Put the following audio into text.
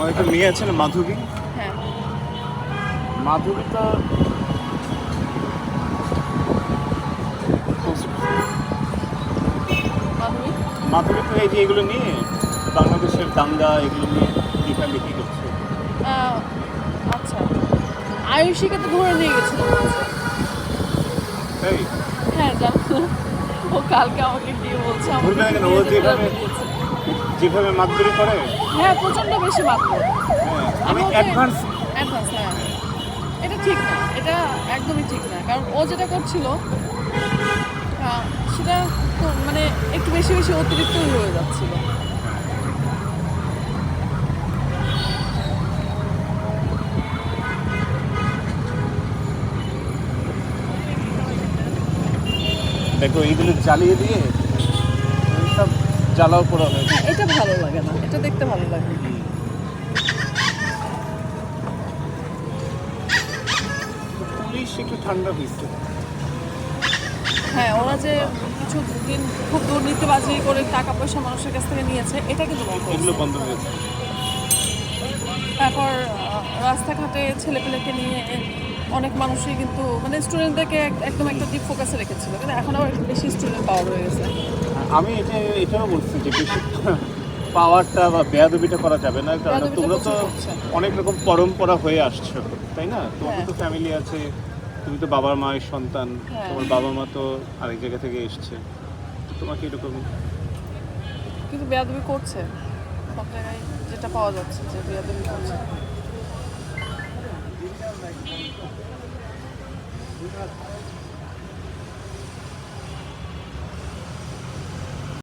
আমার একটা মেয়ে আছে না, মাধবী। হ্যাঁ, মাধবী তো মাধবী। মাধবী তো এই যে এগুলো নিয়ে বাংলাদেশের দাঙ্গা এগুলো নিয়ে লেখালেখি করছে। আহ, আচ্ছা, আয়ুষীকে তো ধরে নিয়ে গেছিল বলছে। তাই হ্যাঁ, জানো, ও কালকে আমাকে গিয়ে বলছে আমাকে ধরবে না কেন? ও দিয়ে যেতে যেভাবে দিয়েছে। যেভাবে মারধরি করে, হ্যাঁ, প্রচন্ড বেশি মাত্র। হ্যাঁ, আমি আমি ওকে অ্যাডভান্স অ্যাডভান্স, হ্যাঁ, এটা ঠিক না, এটা একদমই ঠিক না। কারণ ও যেটা করছিল আহ, সেটা তো মানে একটু বেশি বেশি অতিরিক্তই হয়ে যাচ্ছিল। দেখো এইগুলো জ্বালিয়ে দিয়ে সব জ্বালাও পোড়া হয়েছে। হ্যাঁ, এটা ভালো লাগে না, এটা দেখতে ভালো লাগে। পুলিশ একটু ঠান্ডা হয়েছে। হ্যাঁ, ওরা যে কিছু দিন খুব দুর্নীতিবাজি করে টাকা পয়সা মানুষের কাছ থেকে নিয়েছে, এটা কিন্তু বন্ধ হয়েছে। এগুলো বন্ধ হয়েছে। তারপর রাস্তাঘাটে ছেলেপেলেকে নিয়ে অনেক মানুষই কিন্তু মানে স্টুডেন্টদেরকে একদম একটা ডিপ ফোকাসে রেখেছিল, কিন্তু এখন আবার একটু বেশি স্টুডেন্ট পাওয়ার হয়ে গেছে। আমি এটাও বলছি যে বেশি পাওয়ারটা বা বেয়াদবিটা করা যাবে না, কারণ বেয়াদবিটা তোমরা তো প্রচুর করছে। অনেক রকম পরম্পরা হয়ে আসছো, তাই না? তোমার হ্যাঁ। তো ফ্যামিলি আছে, তুমি তো বাবা মায়ের সন্তান, হ্যাঁ। তোমার বাবা মা তো আরেক জায়গা থেকে এসছে, তো তোমাকে এরকম কিন্তু বেয়াদবি করছে সব জায়গায়, যেটা পাওয়া যাচ্ছে যে বেয়াদবি করছে।